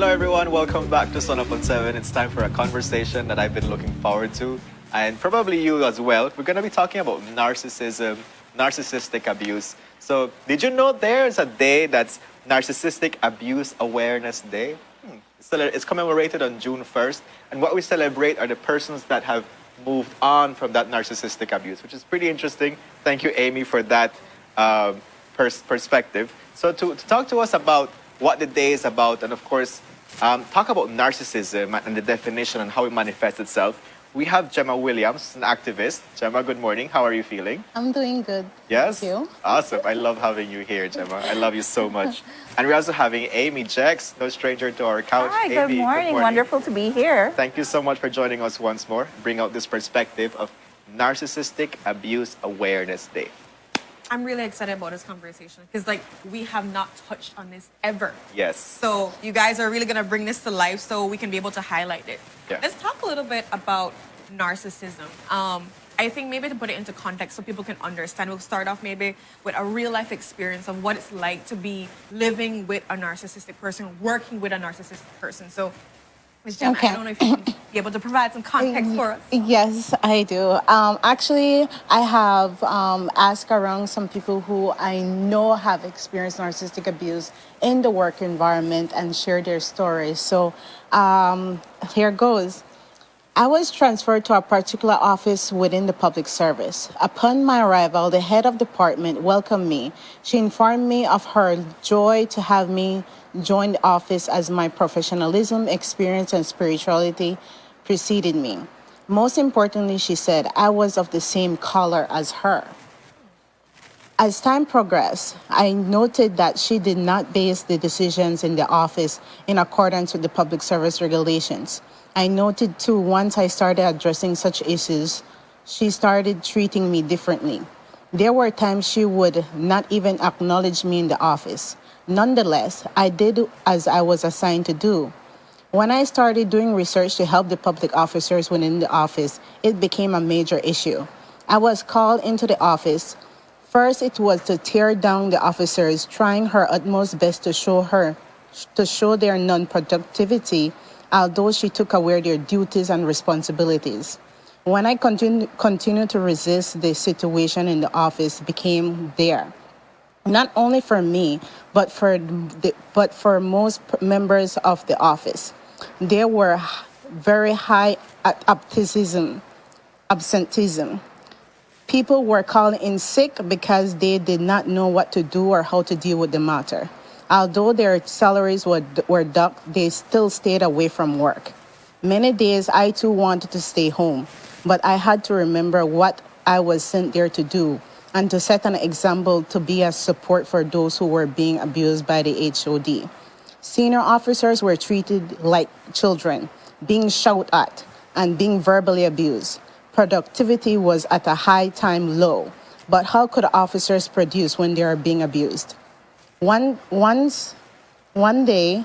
Hello everyone, welcome back to Sunup on 7. It's time for a conversation that I've been looking forward to, and probably you as well. We're going to be talking about narcissism, narcissistic abuse. So, did you know there's a day that's Narcissistic Abuse Awareness Day? It's commemorated on June 1st, and what we celebrate are the persons that have moved on from that narcissistic abuse, which is pretty interesting. Thank you, Amiee, for that perspective. So to talk to us about what the day is about, and of course, talk about narcissism and the definition and how it manifests itself, we have Jemma Williams, an activist. Jemma, good morning. How are you feeling? I'm doing good. Yes? Thank you. Awesome. I love having you here, Jemma. I love you so much. And we're also having Amiee Jex, no stranger to our couch. Hi, Amiee, good morning. Wonderful to be here. Thank you so much for joining us once more. Bring out this perspective of Narcissistic Abuse Awareness Day. I'm really excited about this conversation because, we have not touched on this ever. Yes. So you guys are really going to bring this to life so we can be able to highlight it. Yeah. Let's talk a little bit about narcissism. I think maybe to put it into context so people can understand, we'll start off maybe with a real life experience of what it's like to be living with a narcissistic person, working with a narcissistic person. So Ms. Jemma, Okay. I don't know if you can be able to provide some context for us. Yes, I do. Actually, I have asked around some people who I know have experienced narcissistic abuse in the work environment and share their stories. So here goes. I was transferred to a particular office within the public service. Upon my arrival, the head of department welcomed me. She informed me of her joy to have me join the office as my professionalism, experience, and spirituality preceded me. Most importantly, she said, I was of the same color as her. As time progressed, I noted that she did not base the decisions in the office in accordance with the public service regulations. I noted too, once I started addressing such issues, she started treating me differently. There were times she would not even acknowledge me in the office. Nonetheless, I did as I was assigned to do. When I started doing research to help the public officers within the office, it became a major issue. I was called into the office. First, it was to tear down the officers, trying her utmost best to show their non-productivity, although she took away their duties and responsibilities. When I continued to resist, the situation in the office became there. Not only for me, but for most members of the office. There were very high absenteeism. People were calling in sick because they did not know what to do or how to deal with the matter. Although their salaries were docked, they still stayed away from work. Many days I too wanted to stay home, but I had to remember what I was sent there to do and to set an example to be a support for those who were being abused by the HOD. Senior officers were treated like children, being shouted at and being verbally abused. Productivity was at a high time low, but how could officers produce when they are being abused? One day,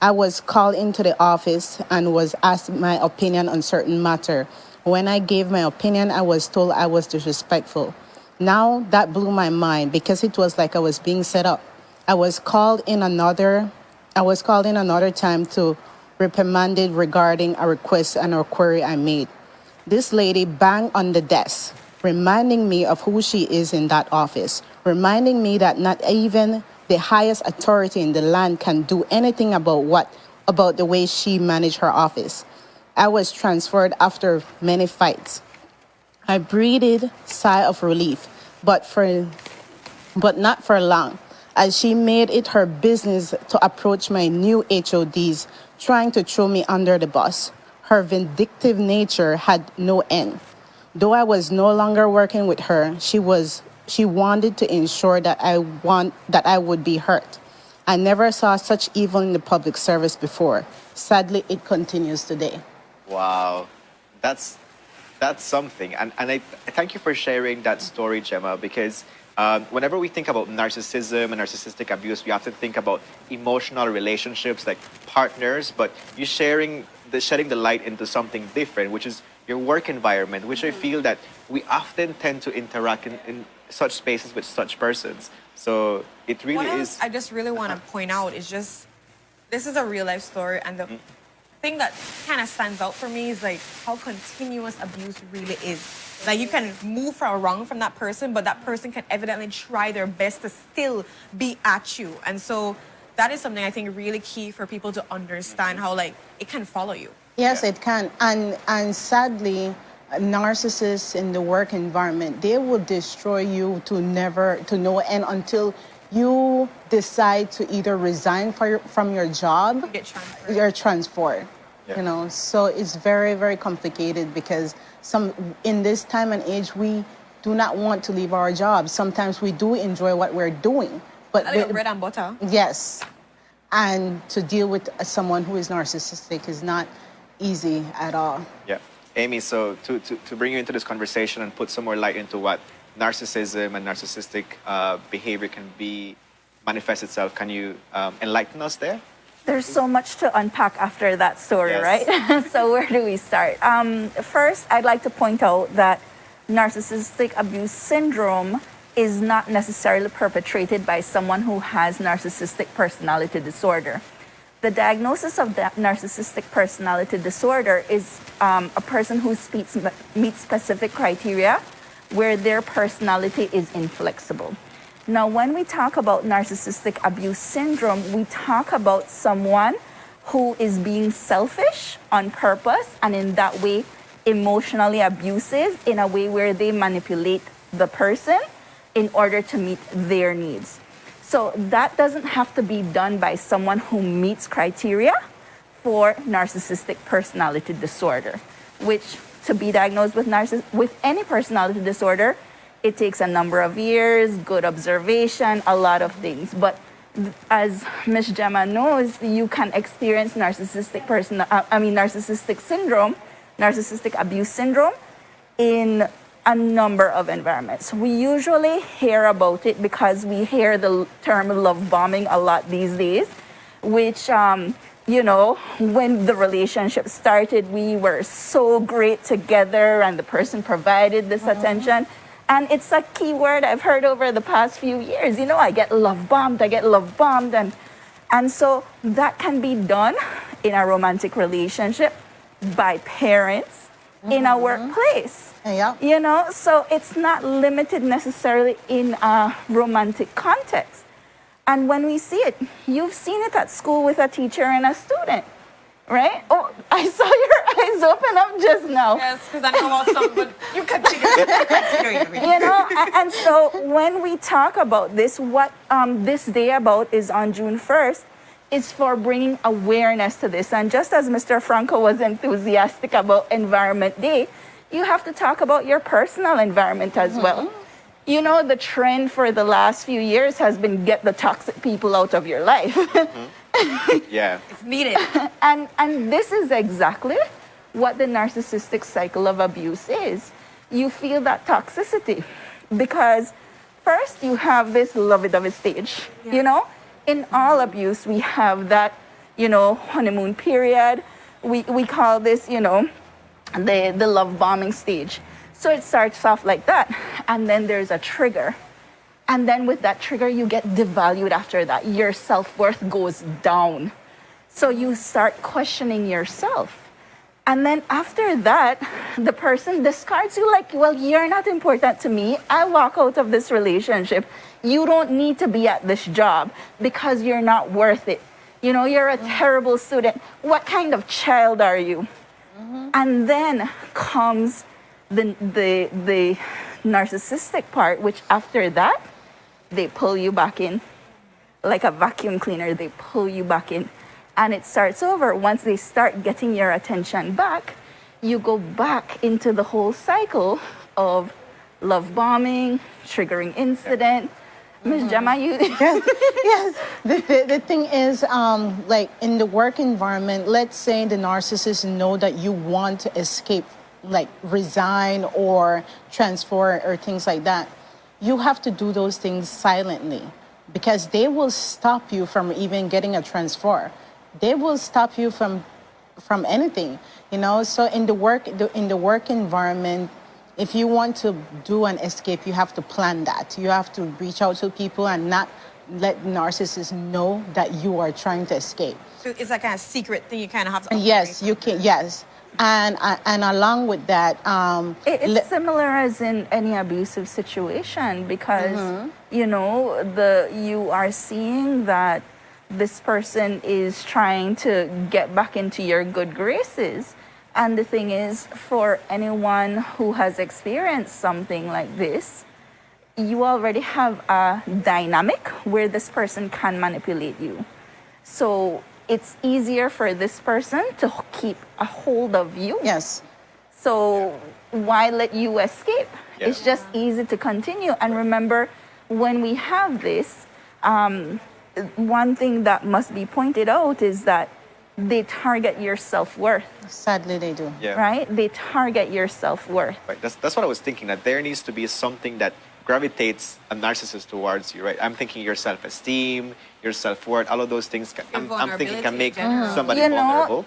I was called into the office and was asked my opinion on certain matter. When I gave my opinion, I was told I was disrespectful. Now that blew my mind because it was like I was being set up. I was called in another time to reprimanded regarding a request and a query I made. This lady banged on the desk, reminding me of who she is in that office, reminding me that not even the highest authority in the land can do anything about the way she managed her office. I was transferred after many fights. I breathed a sigh of relief, but not for long, as she made it her business to approach my new HODs, trying to throw me under the bus. Her vindictive nature had no end. Though I was no longer working with her, she wanted to ensure that I would be hurt. I never saw such evil in the public service before. Sadly, it continues today. Wow. That's something. And I thank you for sharing that story, Jemma, because whenever we think about narcissism and narcissistic abuse, we often think about emotional relationships like partners, but you shedding the light into something different, which is your work environment, which I feel that we often tend to interact in such spaces with such persons. So it really is. I just really want to point out is just this is a real life story, and the thing that kind of stands out for me is like how continuous abuse really is. Like you can move far wrong from that person, but that person can evidently try their best to still be at you. And so that is something I think really key for people to understand how like it can follow you. Yes, it can. And sadly, narcissists in the work environment, they will destroy you to no end until you decide to either resign from your job, Get transferred. you're transferred. Yeah. You know, so it's very, very complicated because in this time and age, we do not want to leave our jobs. Sometimes we do enjoy what we're doing, but I like bread and butter. yes, and to deal with someone who is narcissistic is not easy at all. Yeah. Amiee, so to bring you into this conversation and put some more light into what narcissism and narcissistic behavior can manifest itself, can you enlighten us there? There's so much to unpack after that story, Yes. right? So where do we start? First, I'd like to point out that narcissistic abuse syndrome is not necessarily perpetrated by someone who has narcissistic personality disorder. The diagnosis of that narcissistic personality disorder is a person who meets specific criteria where their personality is inflexible. Now, when we talk about narcissistic abuse syndrome, we talk about someone who is being selfish on purpose and in that way emotionally abusive in a way where they manipulate the person in order to meet their needs. So that doesn't have to be done by someone who meets criteria for narcissistic personality disorder, which to be diagnosed with any personality disorder, it takes a number of years, good observation, a lot of things. But as Ms. Jemma knows, you can experience narcissistic abuse syndrome in a number of environments. We usually hear about it because we hear the term love bombing a lot these days, which, when the relationship started, we were so great together and the person provided this attention. And it's a key word I've heard over the past few years. I get love bombed. And so that can be done in a romantic relationship by parents in a workplace. Yeah. So it's not limited necessarily in a romantic context. And when we see it, you've seen it at school with a teacher and a student, right? Oh, I saw your eyes open up just now. Yes, because I know about some, but you continue. And so when we talk about this, what this day about is on June 1st, is for bringing awareness to this. And just as Mr. Franco was enthusiastic about Environment Day, you have to talk about your personal environment as well. The trend for the last few years has been get the toxic people out of your life. Yeah. It's needed. And this is exactly what the narcissistic cycle of abuse is. You feel that toxicity because first you have this lovey-dovey stage. In all abuse we have that, honeymoon period. We call this, the love bombing stage. So it starts off like that, and then there's a trigger. And then with that trigger, you get devalued after that. Your self-worth goes down. So you start questioning yourself. And then after that, the person discards you like, well, you're not important to me. I walk out of this relationship. You don't need to be at this job because you're not worth it. You're a terrible student. What kind of child are you? And then comes the narcissistic part, which after that, they pull you back in. Like a vacuum cleaner, they pull you back in. And it starts over. Once they start getting your attention back, you go back into the whole cycle of love bombing, triggering incident. Ms. Jemma, you... Yes. The thing is, like in the work environment, let's say the narcissists know that you want to escape, like resign or transfer or things like that. You have to do those things silently because they will stop you from even getting a transfer. They will stop you from anything, So in the work environment, if you want to do an escape, you have to plan that. You have to reach out to people and not let narcissists know that you are trying to escape. So it's like a secret thing you kind of have to. Yes, you can. Yes, and along with that, It's similar as in any abusive situation because you know you are seeing that this person is trying to get back into your good graces. And the thing is, for anyone who has experienced something like this, you already have a dynamic where this person can manipulate you. So it's easier for this person to keep a hold of you. yes, So why let you escape? Yeah. It's just easy to continue. And remember, when we have this, one thing that must be pointed out is that they target your self-worth, sadly they do. Yeah. right? They target your self-worth. Right. That's what I was thinking, that there needs to be something that gravitates a narcissist towards you, right? I'm thinking your self-esteem, your self-worth, all of those things I'm thinking can make vulnerability. somebody You know, vulnerable.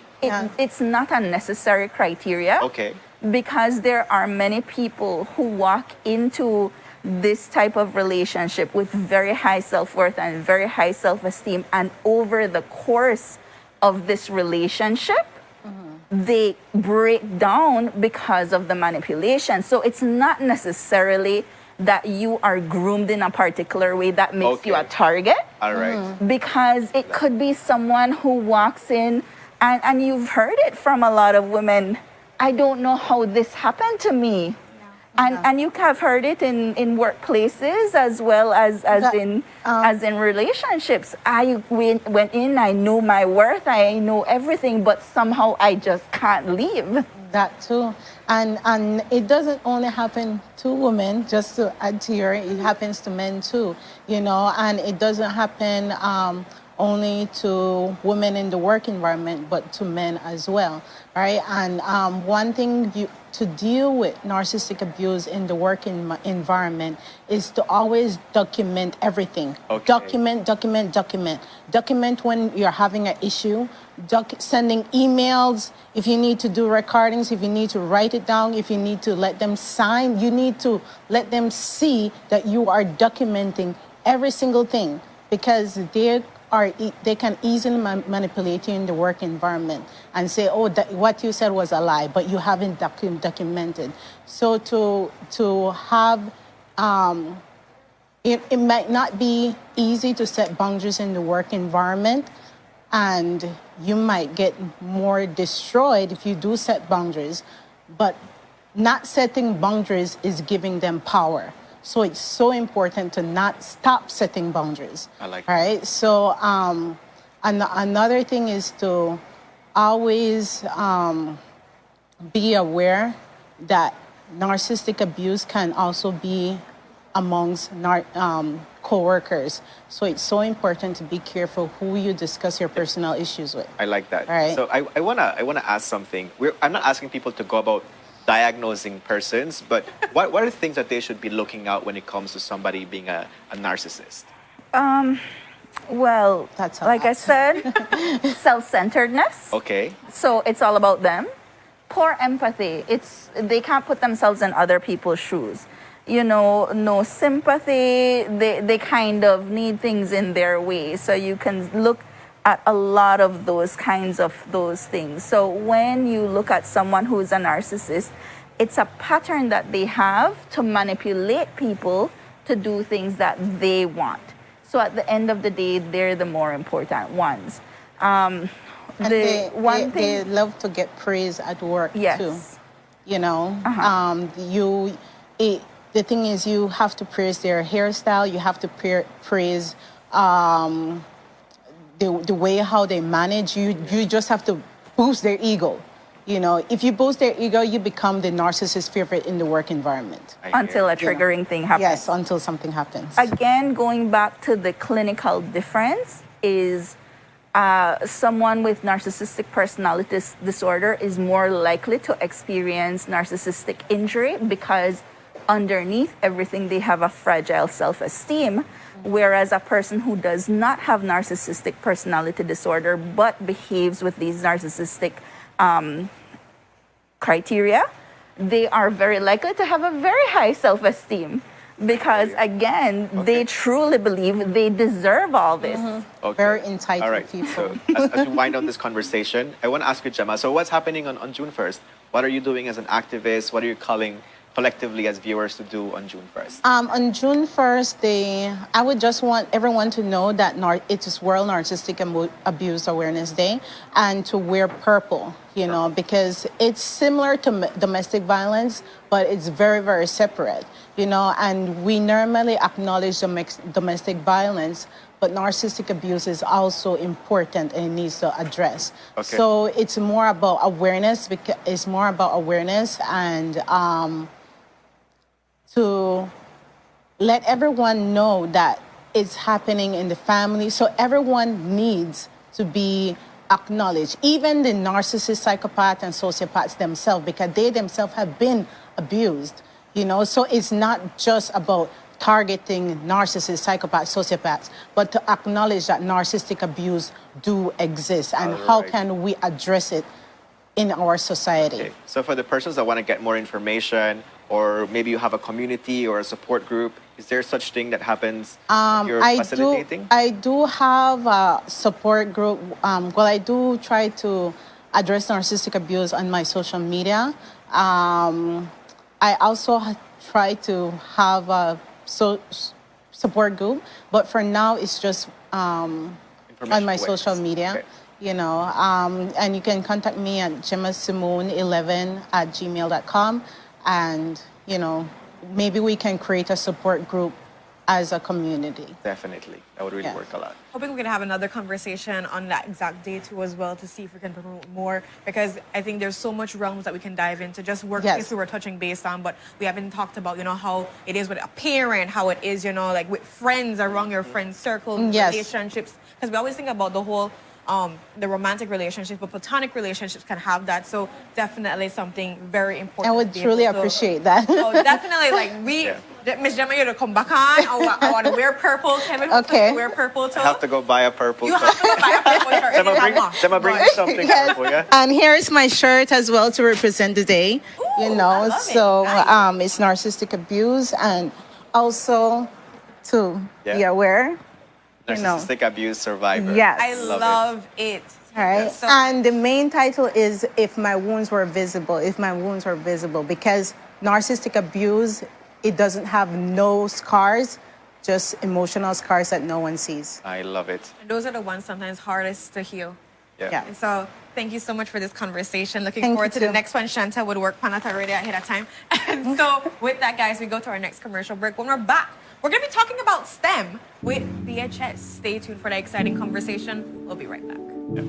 it's not a necessary criteria. Okay. Because there are many people who walk into this type of relationship with very high self-worth and very high self-esteem, and over the course of this relationship, they break down because of the manipulation. So it's not necessarily that you are groomed in a particular way that makes you a Okay. target, All right. because it could be someone who walks in and you've heard it from a lot of women, I don't know how this happened to me. And you have heard it in workplaces as well as in relationships. I went in, I know my worth, I know everything, but somehow I just can't leave. That too. And it doesn't only happen to women, just to add to your, it happens to men too, you know, and it doesn't happen only to women in the work environment, but to men as well, right? And one thing to deal with narcissistic abuse in the work environment is to always document everything. Okay. Document when you're having an issue, sending emails, if you need to do recordings, if you need to write it down, if you need to let them sign, you need to let them see that you are documenting every single thing, because they can easily manipulate you in the work environment and say, oh, what you said was a lie, but you haven't documented. So to have, it might not be easy to set boundaries in the work environment, and you might get more destroyed if you do set boundaries, but not setting boundaries is giving them power. So it's so important to not stop setting boundaries. I like that. Right? So another thing is to always be aware that narcissistic abuse can also be amongst co-workers. So it's so important to be careful who you discuss your personal issues with. I like that. Right. So I wanna ask something. I'm not asking people to go about diagnosing persons, but what are the things that they should be looking out when it comes to somebody being a narcissist? Well, That's a like I lot. said, self-centeredness. Okay. So it's all about them. Poor empathy. They can't put themselves in other people's shoes. You know, no sympathy. They kind of need things in their way. So you can look at a lot of those kinds of those things. So when you look at someone who's a narcissist, it's a pattern that they have to manipulate people to do things that they want. So at the end of the day, they're the more important ones. And they love to get praise at work Yes. too. You know, the thing is, you have to praise their hairstyle. You have to praise the way how they manage. You just have to boost their ego. You know, if you boost their ego, you become the narcissist's favorite in the work environment. Until a triggering thing happens. Yes, until something happens. Again, going back to the clinical difference is someone with narcissistic personality disorder is more likely to experience narcissistic injury because underneath everything they have a fragile self-esteem, whereas a person who does not have narcissistic personality disorder but behaves with these narcissistic criteria they are very likely to have a very high self-esteem because, again, they truly believe they deserve all this. Okay. Very entitled All right. people. So as we wind down this conversation, I want to ask you, Jemma, so what's happening on June 1st? What are you doing as an activist? What are you calling collectively as viewers to do on June 1st? On June 1st, I would just want everyone to know that it is World Narcissistic Abuse Awareness Day and to wear purple, you know, because it's similar to domestic violence, but it's very, very separate, you know, and we normally acknowledge domestic violence, but narcissistic abuse is also important and it needs to address. Okay. So it's more about awareness, because it's more about awareness and to let everyone know that it's happening in the family. So everyone needs to be acknowledged, even the narcissist, psychopath, and sociopaths themselves, because they themselves have been abused, you know? So it's not just about targeting narcissists, psychopaths, sociopaths, but to acknowledge that narcissistic abuse do exist and how can we address it in our society. Okay. So for the persons that want to get more information, or maybe you have a community or a support group, is there such thing that happens that you're facilitating? I do have a support group. Well, I do try to address narcissistic abuse on my social media. I also try to have a support group, but for now it's just on my social media. Okay. You know, and you can contact me at jemmasimone11@gmail.com, and you know, maybe we can create a support group as a community. Definitely. That would really work a lot. Hoping we can have another conversation on that exact day too as well, to see if we can promote more, because I think there's so much realms that we can dive into. Just workplace we were touching base on, but we haven't talked about, you know, how it is with a parent, how it is, you know, like with friends, around your friend circle, relationships, because we always think about the whole the romantic relationships, but platonic relationships can have that. So definitely something very important. I would truly appreciate that. Oh, definitely. Like Miss Jemma, you to come back on. I want to wear purple. Kevin, okay. Wear purple too. I have to go buy a purple. You have to go buy a purple shirt. Jemma, bring me something purple, yeah? And here is my shirt as well to represent the day. Ooh, you know, I love so it. it's narcissistic abuse, and also to be aware. Narcissistic abuse survivor. Yes. I love it. All right. So, and the main title is If My Wounds Were Visible, If My Wounds Were Visible, because narcissistic abuse, it doesn't have no scars, just emotional scars that no one sees. I love it. and those are the ones sometimes hardest to heal. Yeah. And so thank you so much for this conversation. Looking forward to the next one. Shanta would work Panata already ahead of time. And so with that, guys, we go to our next commercial break. When we're back, we're going to be talking about STEM with BHS. Stay tuned for that exciting conversation. We'll be right back. Yeah.